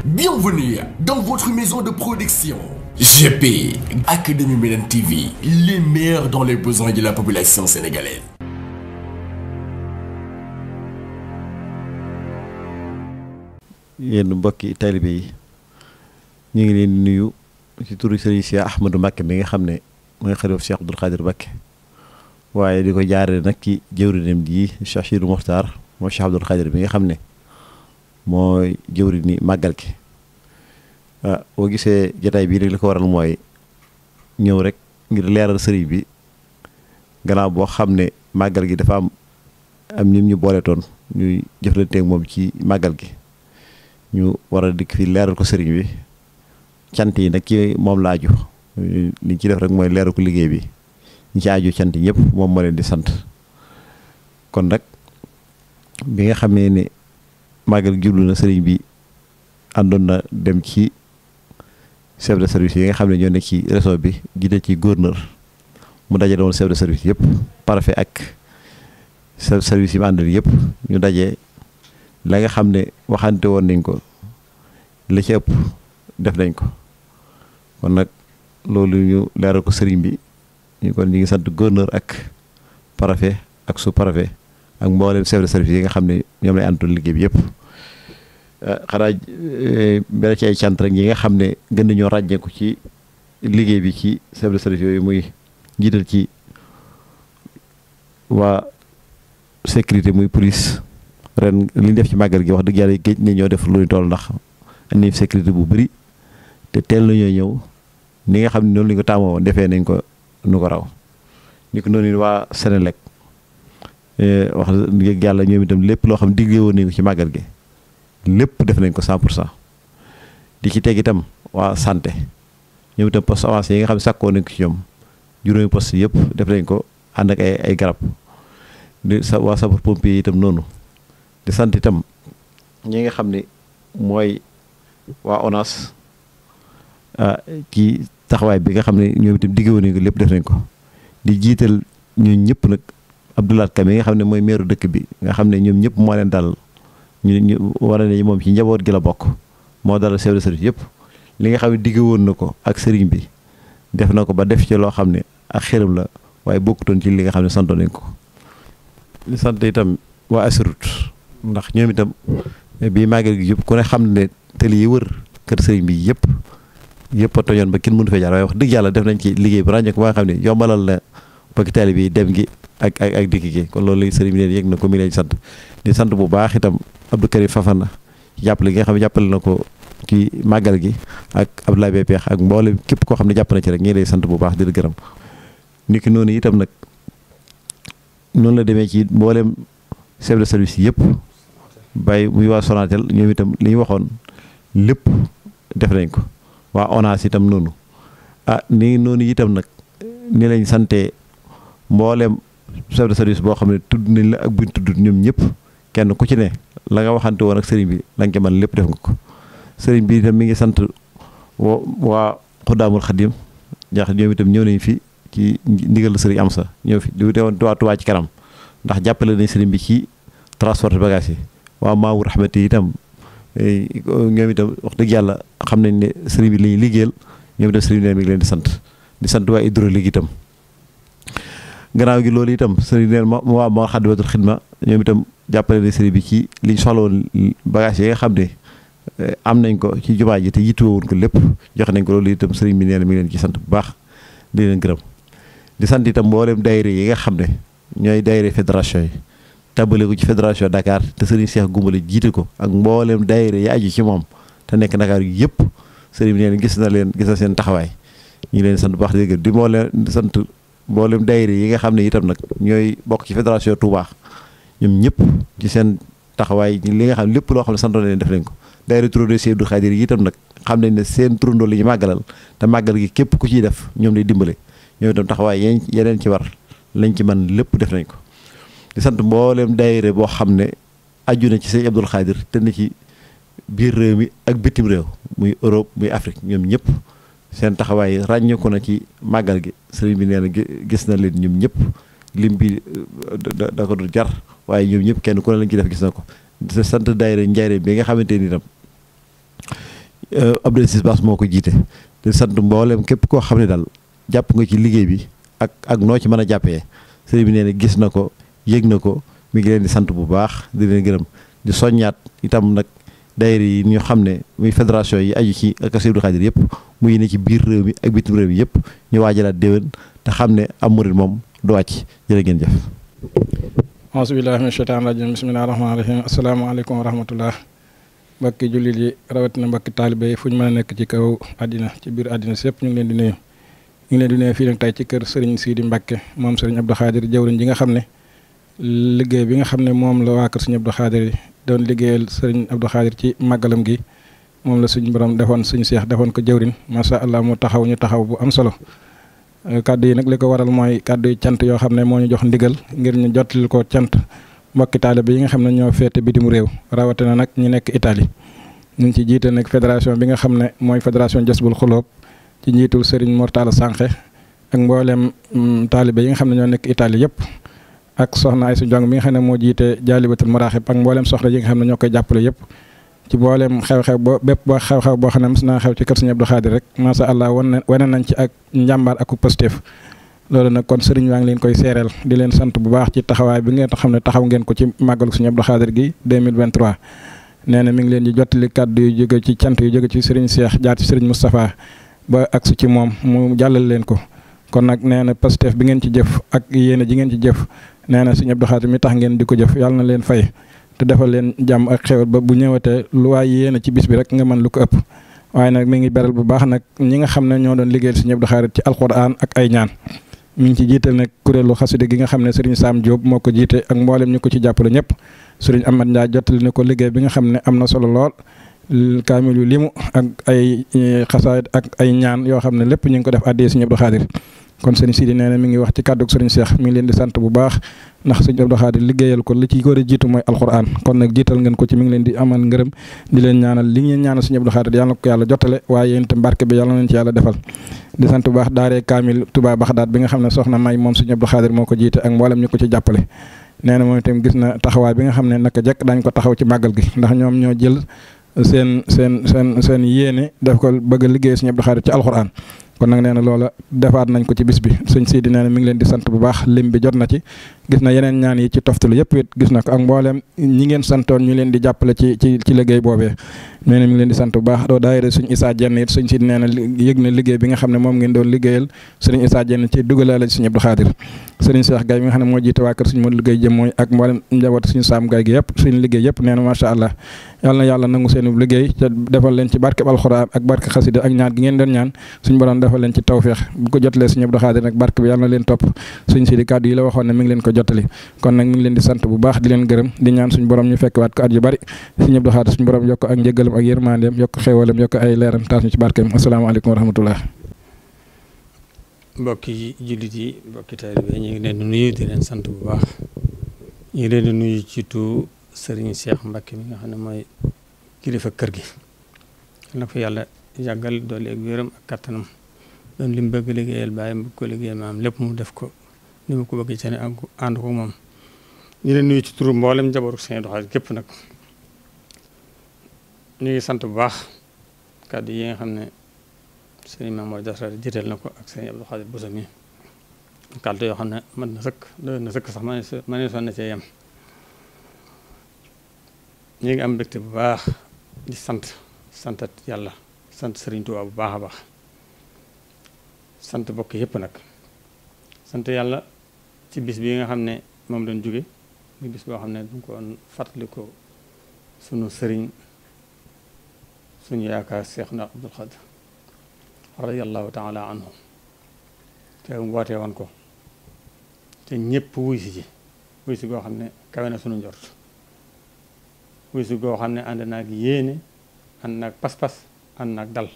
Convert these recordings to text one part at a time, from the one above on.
Bienvenue dans votre maison de production. GP, Académie Médine TV, les meilleurs dans les besoins de la population sénégalaise. yéen mbokki taalibe yi ñu ngi leen di nuyu ci turu Serigne Cheikh Ahmadou Mbacké mi nga xam ne mooy xalifa Cheikh Abdoul Khadir Mbacké waaye di ko jaaree nag ci jëwriñam ji Cheikh Sidou Mokhtar mooy Cheikh Abdoul Khadir bi nga xam ne mooy jëwriñi màggal gi boo gisee jotaay bii rek li ko waral mooy ñëw rek ngir leeral sëriñ bi gannaaw boo xam ne màggal gi dafa am ñim ñu boole toon ñuy jëflanteeg moom ci màggal gi ñu war a dikk fii leeral ko sëriñ bi cant yi nag ci moom la aju li ci def rek mooy leeral ko liggéey bi ñi ci aju cant ñëpp moom moo leen di sant kon nag bi nga xamee ne màggal jublu na sëriñ bi àndoon na dem ci chef de service yi nga xam ne ñoo nekk ci réseau bi jiite ci gouverneur mu dajale woon chef de service yëpp préfet ak chef de service yi mu àndal yëpp ñu daje la nga xam ne waxante woon nañ ko li ci ëpp def nañ ko kon nag loolu ñu leeral ko sëriñ bi ñu ngi sant gouverneur ak préfet ak sous-préfet ak mboolem chef de service yi nga xam ne ñoom lay àndoon liggéey bi yëpp xanaa benn ci ay cant rek ñi nga xam ne gën nañoo ràññeeku ci liggéey bi ci chef de service yooyu muy jiital ci waa sécurité muy police ren li ñu def ci màggal gi wax dëgg yàlla géej ne ñoo def lu ñu toll ndax andi sécurité bu bëri te teel na ñoo ñëw ni nga xam ne noonu la ñu ko taamoo defee nañ ko nu ko raw ni ko noonu waa Sénélec wax dëgg yàlla ñoom itam lépp loo xam ne digle woon nañ ko ci màggal gi lépp def nañ ko 100% di ci teg itam waa santé ñoom itam poste avancé yi nga xam ne sàkkoo nañ ko ci ñoom juróomi poste yëpp def nañ ko ànd ak ay garab di sa waa sapeur pompier itam noonu di sant itam ñi nga xam ne mooy waa ONAS ci taxawaay bi nga xam ne ñoom itam digge woon nañ ko lépp def nañ ko di jiital ñun ñëpp nag Abdoulaye Kam yi nga xam ne mooy meeru dëkk bi nga xam ne ñoom ñëpp moo leen dal ñu war ne moom ci njaboot gi la bokk moo dalal chef de service yëpp li nga xam ne digge woon na ko ak sëriñ bi def na ko ba def ci loo xam ne ak xëram la waaye bokkutoon ci li nga xam ne santoon nañ ko di sant itam waa Assurut ndax ñoom itam bii màggal gi yëpp ku ne xam ne tëli yi wër kër sëriñ bi yëpp a toñoon ba kenn mënu fee jaar waaye wax dëgg yàlla def nañ ci liggéey bu ràññee ko ba nga xam ne yombalal na bokki taali bi dem gi ak dikk gi kon loolu la sëriñ bi neen yëg na ko mi leen sant di sant bu baax itam Abdou Karim Fafana jàppale gi nga xam ne jàppale na ko ci màggal gi ak Abdoulaye Bey Peex ak mboolem képp koo xam ne jàpp na ci rek ñi lay sant bu baax di la gërëm niki noonu itam nag noonu la demee ci mboolem chef de service yëpp bàyyi muy waa Sonatel ñoom itam li ñu waxoon lépp def nañ ko waa ONAS itam noonu ni noonu itam nag ni lañ sante mboolem chef de service boo xam ne tudd nañ la ak buñ tudd ñoom ñëpp kenn ku ci ne la nga waxante woon ak sëriñ bi la nga ci mën lépp def nga ko sëriñ bi itam mi ngi sant waa Xudaamul Xadim ndax ñoom itam ñëw nañ fi ci ndigal sëriñ Amsa ñëw fi di teewoon waa Touba ci kanam ndax jàppale nañ sëriñ bi ci transport bagage yi waa Maawur Rahmati itam ñoom itam wax dëgg yàlla xam nañ ne sëriñ bi la ñuy liggéeyal ñoom itam sëriñ bi mi ngi leen di sant waa hydraulique itam gannaaw gi loolu itam sëriñ neen waa moo Xadimatul Xidma ñoom itam jàppale na sëriñ bi ci liñ soxla woon bagage yi nga xam ne am nañ ko ci jumaa ji te yittuwoon ko lépp joxe nañ ko loolu itam sëriñ bi nee na mi ngi leen ci sant bu baax di leen gërëm di sant itam mboolem daayira yi nga xam ne ñooy daayira fédération yi tàmbale ko ci fédération Dakar te sëriñ Cheikh Goumbale jiite ko ak mboolem daayira yi aju ci moom te nekk Dakar yëpp sëriñ bi nee na gis na seen taxawaay ñu ngi leen sant bu baax di gërëm di sant mboolem daayira yi nga xam ne itam nag ñooy bokk ci fédération Touba ñoom ñëpp ci seen taxawaay li nga xam ne lépp loo xam ne santoon leen def nañ ko daayira turandoo Cheikh Abdou Khadir yi itam nag xam nañ ne seen turandoo li ñu màggalal te màggal gi képp ku ciy def ñoom lay dimbale ñoom itam taxawaay yeneen ci war lañ ci man lépp def nañ ko di sant mboolem daayira boo xam ne aju na ci Cheikh Abdou Khadir te ne ci biir réew mi ak bitim réew muy Europe muy Afrique ñoom ñëpp seen taxawaay ràññeeku na ci màggal gi sëriñ bi nee na gis na leen ñoom ñëpp lim bi da ko dul jar waaye ñoom ñëpp kenn ku ne lañ ci def gis na ko di sant daayira Njaaréem bi nga xamante ni itam Abdou Aziz Bass moo ko jiite di sant mboolem képp koo xam ne daal jàpp nga ci liggéey bi ak noo ci mën a jàppee sëriñ bi nee na gis na ko yëg na ko mi ngi leen di sant bu baax di leen gërëm di soññaat itam nag daayira yi ñu xam ne muy fédération yi aju ci ak Sëriñ Abdou Khadre yëpp muy ne ci biir réew mi ak bitim réew mi yëpp ñu waajalaat déwén te xam ne am murid moom du wàcc jërë ngeen jëf. auzu billaahi mina shaytaani rajiim bismillaahi rahmaani rahiim asalaamaaleykum wa rahmatullah mbokki jullit yi rawatina mbokki taalibe yi fu ñu mën a nekk ci kaw àddina ci biir àddina si yëpp ñu ngi leen di nuyu. ñu ngi leen di nuyu fii nag tey ci kër Serigne Sidi Mbacke moom Serigne Abdou Khadre jawriñ ji nga xam ne liggéey bi nga xam ne moom la waa kër Serigne Abdou Khadre doon liggéeyal Serigne Abdou Khadre ci màggalam gi moom la suñu borom defoon suñu seex defoon ko jawriñ macha allah mu taxaw ñu taxaw bu am solo. kaddu yi nag li ko waral mooy kaddu yi cant yoo xam ne moo ñu jox ndigal ngir ñu jottalil ko cant mbokki taalibe yi nga xam ne ñoo féete bitim réew rawatina nag ñu nekk Italie ñu ngi ci jiite nag fédération bi nga xam ne mooy fédération Jazbul Xuloob ci njiitul Serigne Mortala Sànqe ak mboolem taalibe yi nga xam ne ñoo nekk Italie yëpp ak soxna Aysu Jong mi nga xam ne moo jiite Jaalibatul Maraaxib ak mboolem soxna yi nga xam ne ñoo koy jàppale yëpp ci mboolem xew-xew xew-xew boo xam ne mës naa xew ci kër Serigne Abdou Khadre rek macha allah wane nañ ci ak njàmbaar ak positif loolu nag kon Serigne waa ngi leen koy seereel di leen sant bu baax ci taxawaay bi ngeen xam ne taxaw ngeen ko ci màggalu Serigne Abdou Khadre gi 2023 nee na mi ngi leen di jottali kàddu yu jóge ci cant yu jóge ci Serigne Cheikh jaar ci Serigne Moustapha ba agsi ci moom mu jàllal leen ko kon nag nee na positif bi ngeen ci jëf ak yéene ji ngeen ci jëf nee na Serigne Abdou Khadre mi tax ngeen di ko jëf yàlla na leen fay te defal leen jàmm ak xewal ba bu ñëwatee lu waay yéene ci bis bi rek nga mën lu ko ëpp waaye nag mi ngi beral bu baax nag ñi nga xam ne ñoo doon liggéeyal Serigne Abdou Khadre ci alxuraan ak ay ñaan mi ngi ci jiital nag kuréelu xasida gi nga xam ne Serigne Sam Diop moo ko jiite ak mboolem ñu ko ci jàppale ñëpp Serigne Amad Ndiaye jottali ne ko liggéey bi nga xam ne am na solo lool kaamil yu limu ak ay xasaayid ak ay ñaan yoo xam ne lépp ñu ngi ko def àddee Serigne Abdou Khadre kon Serigne Sidi nee na mi ngi wax ci kàddug Serigne Cheikh mi ngi leen di sant bu baax ndax Serigne Abdou Khadre liggéeyal ko li ci ko a jiitu mooy alxuraan kon nag jiital ngeen ko ci mi ngi leen di amal ngërëm di leen ñaanal li ngeen ñaanal Serigne Abdou Khadre yàlla na ko yàlla jottale waaye yéen itam barke bi yàlla na leen ci yàlla defal di sant bu baax daaree kaamil Touba Baxdaat bi nga xam ne soxna May moom Serigne Abdou Khadre moo ko jiite ak mboolem ñu ko ci jàppale nee na moom itam gis na taxawaay bi nga xam ne naka jekk daañ ko taxaw ci màggal gi ndax ñoom ñoo jël seen yéene daf ko bëgg a liggéey Serigne Abdou Khadre ci alxuraan kon nag nee na loola defaat nañ ko ci bis bi sëñ Sidi nee na mi ngi leen di sant bu baax lim bi jot na ci gis na yeneen ñaan yi ci toftalu yëpp it gis na ko ak mboolem ñi ngeen santoon ñu leen di jàppale ci liggéey boobee nee na mi ngi leen di sant bu baax doo daayira suñ Issa Dieng it sëñ Sidi nee na yëg na liggéey bi nga xam ne moom ngeen doon liggéeyal sëriñ Issa Dieng ci dugalaale ci Serigne Abdou Khadre sëriñ Cheikh Gaye mi nga xam ne moo jiite waa kër suñu Modou liggéey jëm mooy ak mboolem njaboot suñu Sam Gaye gi yëpp suñu liggéey yëpp nee na macha allah yàlla na yàlla nangu seen liggéey te defal leen ci barkeb alxuraan ak barke xasida ak ñaan gi ngeen doon ñaan suñu borom defal leen ci tawfeex bu ko jotalee Serigne Abdou Khadre nag barke bi yàlla na leen topp suñ Sidi kàddu yi la waxoon ne mi ngi leen ko jottali kon nag mi ngi leen di sant bu baax di leen gërëm di ñaan suñu borom ñu fekk waat ko at yu bari Serigne Abdou Khadre suñu borom yokk ak njëggalam ak yërmandeem yokk xéewalam yokk ay leeram taas ñu ci barkeem asalaamaaleykum wa rahmatullah mbokki jullit yi mbokki taalibe ñu ngi leen di nuyu di leen sant bu baax ñu ngi leen di nuyu ci tu Serigne Cheikh Mbacke mi nga xam ne mooy kilifa kër gi na ko yàlla yàggal doole ak wéram ak kattanam doon li mu bëgg liggéeyal bàyyi mu bëgg ko liggéeyal maam lépp mu def ko ni mu ko bëgg ci ne ànd ko moom ñu leen nuyu ci turu mboolem njabootu Serigne Abdou Khadre képp nag ñu ngi sant bu baax kàddu yi nga xam ne Serigne Mamadou Diasra jiital na ko ak Serigne Abdou Khadre Bousso mi kàddu yoo xam ne mën na sëkk doon na sëkk sax ma ne sonn cee yem ñu ngi am mbégte bu baax di santat yàlla sant Serigne Touba bu baax a baax sant bokk yëpp nag sant yàlla ci bis bi nga xam ne moom doon jóge muy bis boo xam ne duñ ko fàttali ko sunu sëriñ suñu yaakaar Cheikh na Abdou Khadre radiyallahu taala anhu te mu wootee woon ko te ñëpp wuy si goo xam ne kawe na sunu njort wuy si goo xam ne ànd naag yéene ànd naag pas-pas ànd naag dal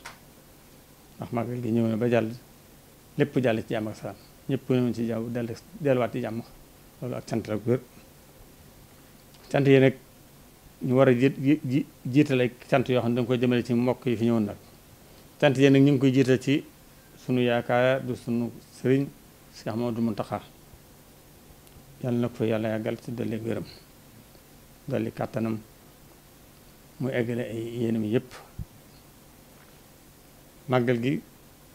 ndax màggal gi ñëw na ba jàll lépp jàll ci jàmm ak salaam ñëpp ñëwoon ci jàmm delluwaat ci jàmm loolu ak cant la wér cant yi nag ñu war a jiital ay cant yoo xam ne danga koy jëmale ci mbokk yi fi ñëwoon nag cant yi nag ñu ngi koy jiital ci sunu yaakaar du sunu sëriñ Cheikh Mamadou Mountakha yàlla na ko fa yàlla yàggal ci dolli wéram dolli kàttanam muy eggale ay yéenam yëpp màggal gi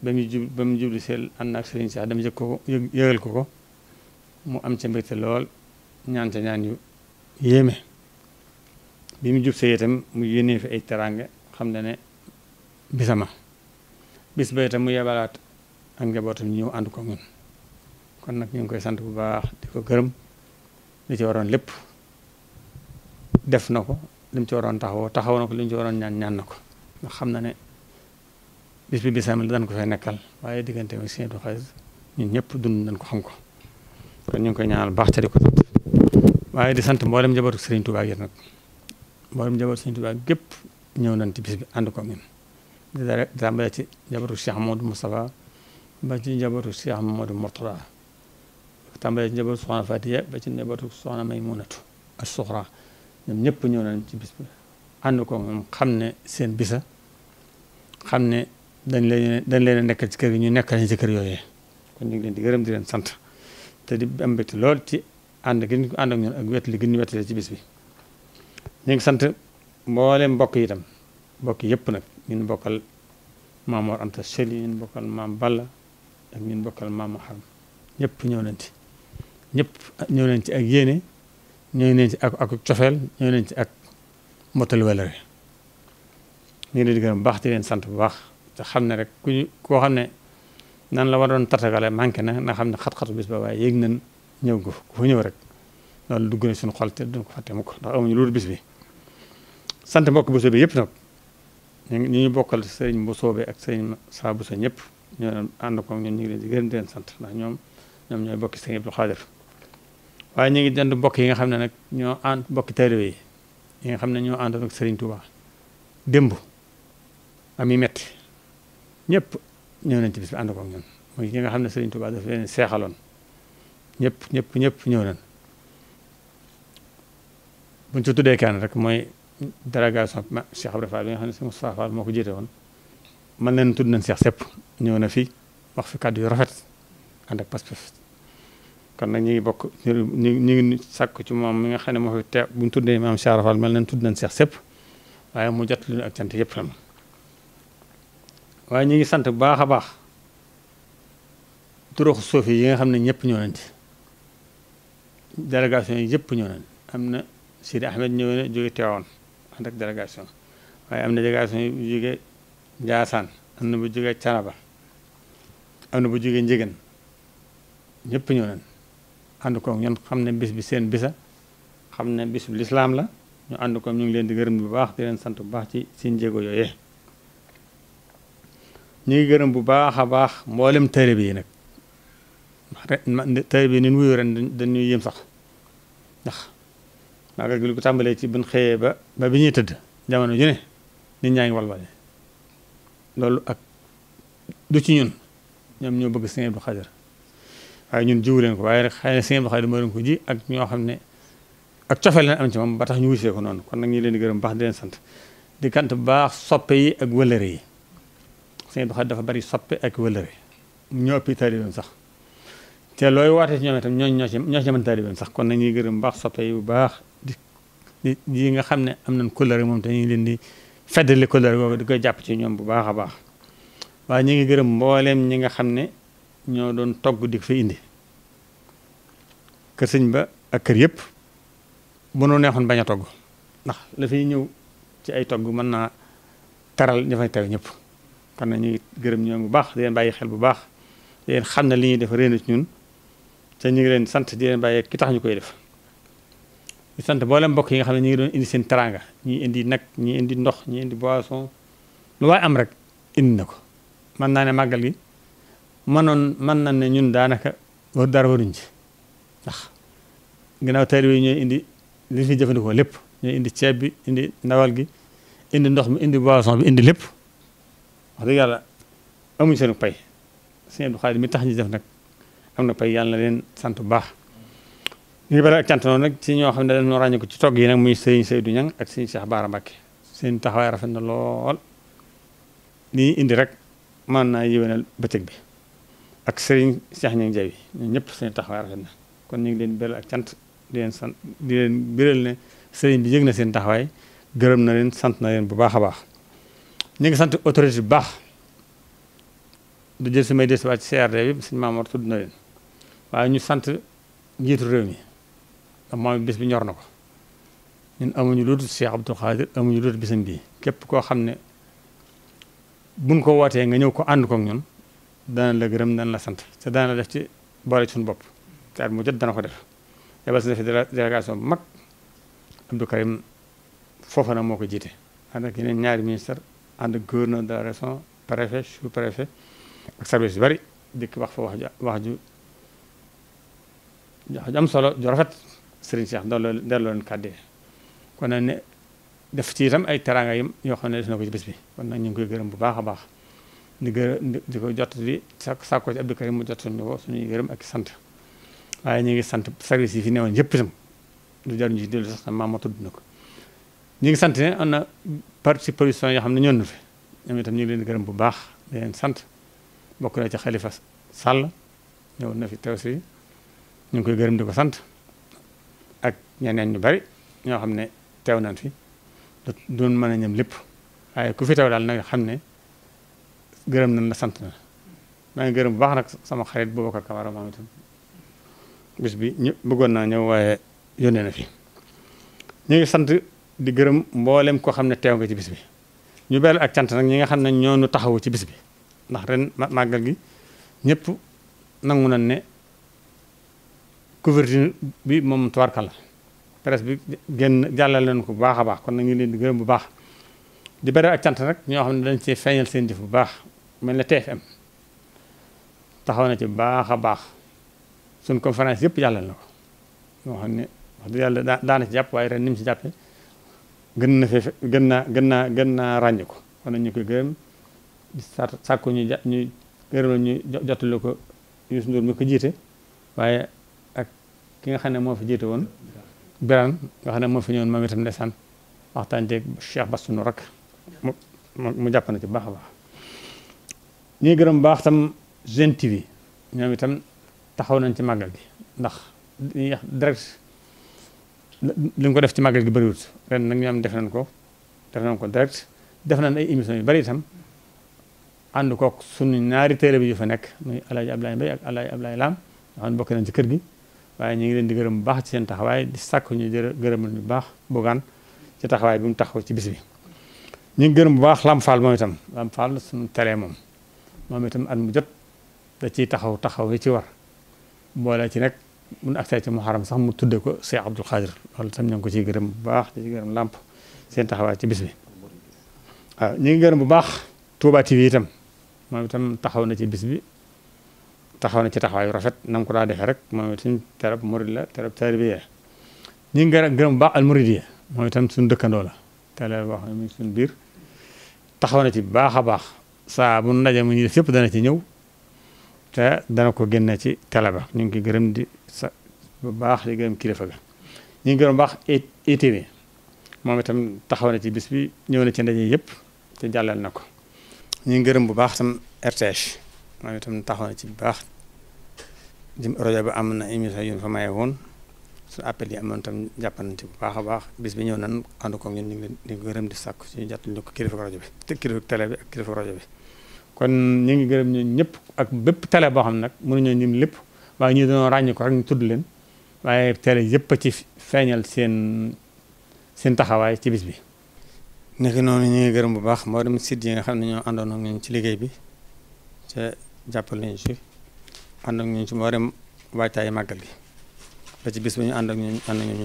ba mu jubli seel ànd ak sëriñ Cheikh dama yëgal ko mu am ca mbégte lool ñaan ca ñaan yu yéeme bi mu jub see itam mu yénnee fi ay teraanga xam ne bisama bis ba itam mu yebalaat ak njabootam ñu ñëw ànd ko ñun kon nag ñu ngi koy sant bu baax di ko gërëm li ci waroon lépp def na ko li mu ci waroon taxaw na ko li mu ci waroon ñaan na ko ndax xam na ne bis bi bisam la dañ ko fay nekkal waaye diggante ak Sëñ Abdou Khadre ñun ñëpp dund nañ ko xam ko kon ñu ngi koy ñaanal baax ca di ko sant waaye di sant mboolem njabootu Serigne Touba yéen nag mboolem njabootu Serigne Touba gépp ñëw nañ ci bis bi ànd ko ñun di tàmbale ci njabootu Cheikh Mamadou Moustapha ba ci njabootu Cheikh Mamadou Mourtada tàmbale ci njabootu Soxna Fatiya ba ci njabootu Soxna Maymunatu ak Suxra ñoom ñëpp ñëw nañ ci bis bi ànd ko moom xam ne seen bisa xam ne dañ leen a nekkal ci kër gi ñu nekkal ñu ci kër yooyee kon ñu ngi leen di gërëm di leen sant te di am mbégte lool ci ànd gi ñu ànd ak ñun ak wetli gi ñu wetli ci bis bi ñu ngi sant mboolem mbokk yi itam mbokk yëpp nag ñun bokkal Maam Mor Anta Sali ñun bokkal Maam Balla ak ñun bokkal Maam Maharam ñëpp ñëw nañ ci ñëpp ñëw nañ ci ak yéene ñëw nañ ci ak cofeel ñëw nañ ci ak mottali walare ñu ngi leen di gërëm baax di leen sant bu baax te xam ne rek koo xam ne nan la waroon tatagale manqué na xam ne xat-xatu bis ba waaye yéeg nañ ñëw gu fa ñëw rek loolu dugg na suñu xol te duñ ko fàtte mukk ndax amuñu loolu bis bi sant mbokk Bousso bi yëpp nag ñu bokkal sëriñ Bousso bi ak sëriñ Saa Bousso ñëpp ñoo doon ànd ko ñun ñu ngi leen di gërëm di leen sant ndax ñoom ñooy bokki sëriñ Abdou Khadre waaye ñu ngi dend mbokk yi nga xam ne nag ñoo ànd mbokki taalibe yi nga xam ne ñoo àndoon ak sëriñ Touba démb am yi metti ñëpp ñëw nañ ci bis bi ànd ko ñun mooy ñi nga xam ne sëriñ Touba dafa leen seexaloon ñëpp ñëw nañ buñ ci tuddee kenn rek mooy délégation Cheikh Ibrahima Fall bi nga xam ne si Moustapha Fall moo ko jiite woon man leen tudd nañ Cheikh Sepp ñëw na fi wax fi kàddu yu rafet ànd ak pas-pas kon nag ñu ngi bokk ñu ngi sàkk ci moom mi nga xam ne moo fi teew bu ñu tuddee maam Cheikh Fall mel nañ tudd nañ Cheikh Sepp waaye mu jot lu ak cant yëpp tam waaye ñu ngi sant bu baax a baax turoxu suuf yi nga xam ne ñëpp ñëw nañ ci délégation yi yëpp ñëw nañ am na Sidi Ahmed ñëw na jóge Tivaouane ànd ak délégation waaye am na délégation yu jóge Ndiassane am na bu jóge Thiénaba am na bu jóge Ndiéguène ñëpp ñëw nañ ànd ko ñun xam ne bis bi seen bisa xam ne bis bu lislaam la ñu ànd ko ñu ngi leen di gërëm bu baax di leen sant bu baax ci seen jéego yooyee ñu ngi gërëm bu baax a baax mboolem taalibe yi nag taalibe yi ni ñu wuyu ren dañuy yéem sax ndax maagal gi lu ko tàmbalee ci buñ xëyee ba bi ñuy tëdd jamono ju ne nit ñaa ngi walwale loolu ak du ci ñun ñoom ñoo bëgg Sëñ Abdou Khadre waaye ñun jiwu leen ko waaye rek xëy na Sëñ Abdou Khadre moo leen ko ji ak ñoo xam ne ak cofeel leen am ci moom ba tax ñu wisee ko noonu kon nag ñu leen di gërëm baax di leen sant di kant bu baax soppe yi ak wëllëre yi Sëñ Abdou Khadre dafa bari soppe ak wëllëre ñoo ëppi taalibeem sax te looy waatee ci ñoom itam ñoo ci mën taalibeem sax kon nag ñuy gërëm baax soppe yi bu baax di nga xam ne am nañ kóllëre moom te ñu ngi leen di feddali kóllëre boobu di koy jàpp ci ñoom bu baax a baax waaye ñu ngi gërëm mbooleem ñi nga xam ne ñoo doon togg di ko fi indi kër sëñ ba ak kër yëpp bu nu neexoon bañ a togg ndax la fiy ñëw ci ay togg mën naa taral ña fay teew ñëpp kon nag ñu ngi gërëm ñoom bu baax di leen bàyyi xel bu baax di leen xam ne li ñuy def réer na ci ñun te ñu ngi leen sant di leen bàyyi ki tax ñu koy def di sant mboolem mbokk yi nga xam ne ñu ngi doon indi seen teraanga ñii indi nag ñii indi ndox ñii indi boisson lu waaye am rek indi na ko mën naa ne màggal gi mën na ne ñun daanaka dara waruñ ci ndax ginnaaw taalibe yi ñooy indi li fi jëfandikoo lépp ñooy indi ceeb bi indi ndawal gi indi ndox mi indi boisson bi indi lépp wax dëgg yàlla amuñ seen pay Sëñ Abdou Khadre mi tax ñu def nag am na pay yàlla na leen sant bu baax ñu ngi bari ak cant noonu nag ci ñoo xam ne dañoo ràññee ko ci togg yi nag muy sëriñ Seydou Niang ak sëriñ Cheikh Bara Mbacké seen taxawaay rafet na lool lii indi rek mën naa yéwénal bëccëg bi ak sëriñ Cheikh Niang Jawi ñun ñëpp seen taxawaay rafet na kon ñu ngi leen beral ak cant di leen sant di leen biral ne sëriñ bi yëg na seen taxawaay gërëm na leen sant na leen bu baax a baax ñu ngi sant autorité bu baax du jël samay desiwaat ci CRD bi sëñ Mamour tudd na leen waaye ñu sant njiitu réew mi ndax moom bis bi ñor na ko ñun amuñu lu dul Cheikh Abdou Khadir amuñu lu dul bisam bii képp koo xam ne buñ ko wootee nga ñëw ko ànd kook ñun dana la gërëm dana la sant te dana la def ci boole ci suñu bopp te at mu jot dana ko def yebal si na fi délégation bu mag Abdou Karim foofa na moo ko jiite ànd ak yeneen ñaari ministère ànd ak gouverneur de la région préfet sous-préfet ak service yu bari dikk wax fa wax ju am solo ju rafet Serigne Cheikh delloo leen kàddee kon nag ne def ci itam ay teraanga yim yoo xam ne def na ko ci bés bi kon nag ñu ngi koy gërëm bu baax a baax di ko jot di sàkko ci Abdou Karim mu jot suñu ko suñuy gërëm ak sant waaye ñu ngi sant service yi fi newoon yëpp itam lu jar ñu ci dellu sax maam ma tudd na ko ñu ngi sant ne am na participation yoo xam ne ñoon na fi ñoom itam ñu ngi leen di gërëm bu baax di leen sant bokk na ci Khalifa Sall ñëwoon na fi teew si ñu ngi koy gërëm di ko sant ak ñeneen ñu bari ñoo xam ne teew nañ fi doon mën a ñëm lépp waaye ku fi teew daal na nga xam ne gërëm nañ la sant na maa ngi gërëm bu baax nag sama xarit Boubacar Camara moom itam bis bi ñu bëggoon naa ñëw waaye yónnee na fi ñu ngi sant di gërëm mboolem koo xam ne teew nga ci bis bi ñu bel ak cant nag ñi nga xam ne ñoo nu taxawu ci bis bi ndax ren màggal gi ñëpp nangu nañ ne couverture bi moom tubarkal la presse bi génn jàllale leen ko bu baax a baax kon nag ñu leen di gërëm bu baax di bari ak cant nag ñoo xam ne dañ ci feeñal seen jëf bu baax mel ne TFM taxaw na ci bu baax a baax suñ conférence yëpp jàllale na ko moo xam ne wax dëgg yàlla daana ci jàpp waaye ren ni mu ci jàppee gën naa ràññe ko kon nag ñu koy gërëm di sàkku ñu gërëm ñu jottali ko Youssou Ndour mi ko jiite waaye ak ki nga xam ne moo fi jiite woon Birane nga xam ne moo fi ñëwoon moom itam ndeysaan waxtaan jeeg Cheikh Bassounou rek mu jàpp na ci baax a baax ñuy gërëm bu baax tam Gen TV ñoom itam taxaw nañ ci màggal gi ndax li direct li nga ko def ci màggal gi bëriwut ren nag ñoom def nañ ko direct def nañ ay émissions yu bari itam ànd kook suñu ñaari télé bi yu fa nekk muy Alaaji Ablaye Mbaye ak Alaaji Ablaye Lam nga xam ne bokk nañ ci kër gi waaye ñu ngi leen di gërëm bu baax ci seen taxawaay di sàkk ñu gërëmal bu baax Bougane ci taxawaay bi mu taxaw ci bis bi ñu ngi gërëm bu baax Lam Fall moom itam Lam Fall suñu télé moom itam at mu jot da ciy taxaw yi ci war boole ci nag mun accès ci Muharram sax mu tudde ko Cheikh Abdou Khadir loolu itam ñu ngi ko ciy gërëm bu baax di ci gërëm Lamp seen taxawaay ci bis bi waaw ñu ngi gërëm bu baax Touba TV itam moom itam taxaw na ci bis bi taxaw na ci taxawaayu rafet na mu ko daa defee rek moom itam terab murid la terab taalibe ñu ngi gërëm bu baax Al Mouridiyyah moom itam suñu dëkkandoo la télé boo xam ne mu ngi suñu biir taxaw na ci baax a baax saa bu ndaje mu ñuy def yëpp dana ci ñëw te dana ko génne ci télé ba ñu ngi koy gërëm di sa bu baax di gërëm kilifa ga ñu ngi gërëm bu baax ITV moom itam taxaw na ci bis bi ñëw na ci ndaje yëpp te jàllal na ko ñu ngi gërëm bu baax tam RTS moom itam taxaw na ci bu baax rajo bi am na émission yu ñu fa maye woon su appel yi amoon tam jàpp nañ ci bu baax a baax bis bi ñëw nan ànd ko ñun ñu ngi leen di gërëm di sàkku ci jàttali ko kilifa rajo bi te kilifa télé bi ak kilifa rajo bi kon ñu ngi gërëm ñun ñëpp ak bépp télé boo xam ne nag mënuñoo ñim lépp waaye ñu dañoo ràññi ko rek ñu tudd leen waaye télé yëpp a ci feeñal seen taxawaay ci bis bi nekk noonu ñu ngi gërëm bu baax moo dem site yi nga xam ne ñoo àndoon ak ñun ci liggéey bi ca jàppal nañu ci ànd ak ñun ci moo dem waajtaayu màggal gi ba ci bis ba ñu ànd ak ñu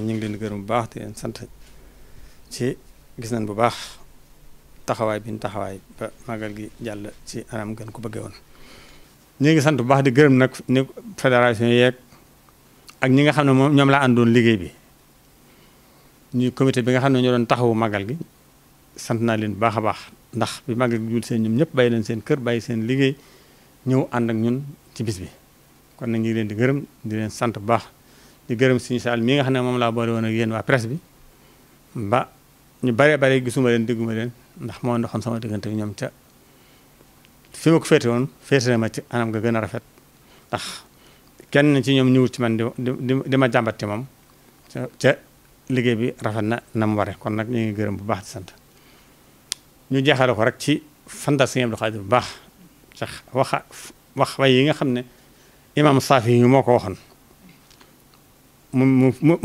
ngi leen di gërëm bu baax di leen sant ci gis nañ bu baax taxawaay bi ñu taxawaay ba màggal gi jàll ci anam gën ko bëggee woon ñu ngi sant bu baax di gërëm nag ni fédération yeeg ak ñi nga xam ne moom ñoom laa àndoon liggéey bi ñuy comité bi nga xam ne ñoo doon taxawu màggal gi sant naa leen bu baax a baax ndax bi màggal gi jul seen ñoom ñëpp bàyyi leen seen kër bàyyi seen liggéey ñëw ànd ak ñun ci bis bi kon nag ñu ngi leen di gërëm di leen sant bu baax di gërëm suñu saal mi nga xam ne moom laa boole woon ak yéen waa presse bi ba ñu bare bare gisuma leen dégguma leen ndax moo ndoxoon sama diggante ñoom ca fi ma ko féete woon féete na ma ci anam nga gën a rafet ndax kenn ci ñoom ñëwut ci man di ma jàmbat ci moom ca liggéey bi rafet na mu ware kon nag ñu ngi gërëm bu baax di sant ñu jeexale ko rek ci fantal Sëñ Abdou Khadir bu baax sax wax way yi nga xam ne imaam Saafi yi moo ko waxoon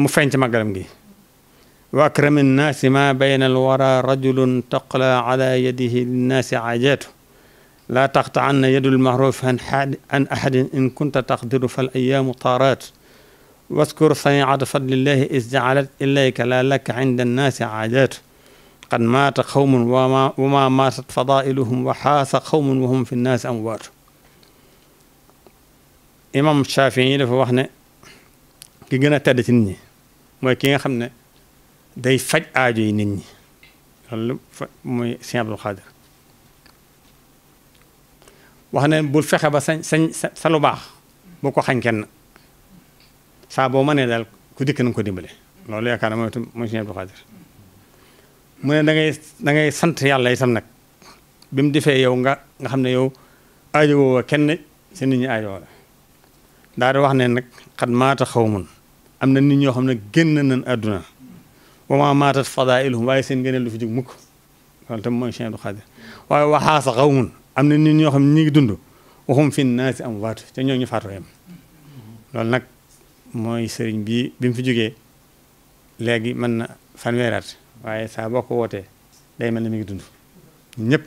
mu feeñ ci màggalam gi wa akrami nnaasi ma bayna alwara rajulun taqla ala yadihi linnaasi aajaatu laa taqta'anna yadul ma'ruuf an ahadin in kunta taqdiru fal ayyaamu taaraat waskur sani'ata fadlillahi is ja'alat ilayka laa laka inda nnaasi aajaatu qad maata qawmun wa ma maatat fadaa'iluhum wa xaasa qawmun wa hum fi nnaasi amwaatu. imam Shafii dafa wax ne ki gën a tedd ci nit ñi mooy ki nga xam ne day faj aajo yi nit ñi loolu mooy Sëñ Abdul Xaadir wax ne bul fexe ba sa lu baax boo ko xañ kenn saa boo mënee daal ku dikk na ko dimbale loolu yaakaar na mooy Sëñ Abdul Xaadir mu ne da ngay sant yàlla itam nag bi mu defee yow nga xam ne yow aajo woo kenn si nit ñi aajo woo la daal di wax ne nag xat maata xawmun am na nit ñoo xam ne génn nañ àdduna wa maa maatat fadaa'iluhum waaye seen ngëneel du fi jóg mukk loolu tam mooy Sëñ Abdul Xaadir waaye waxaasa xawmun am na nit ñoo xam ne ñi ngi dund waxum fi naasi am waatu te ñoo ñu faatoo yam loolu nag mooy sëriñ bi mu fi jógee léegi mën na fanweeraat waaye saa boo ko wootee day mel ne mi ngi dund ñëpp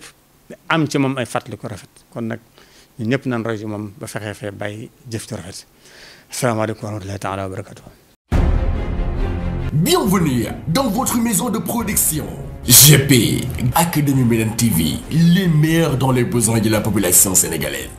am ci moom ay fàttali ko rafet kon nag ñu ñëpp nan roy ci moom ba fexee fee bàyyi jëf ci rafet asalaamaaleykum wa rahmatullahi taala wa barakatuh. Bienvenue dans votre maison de production. GP, Académie Médine TV, les meilleurs dans les besoins de la population sénégalaise.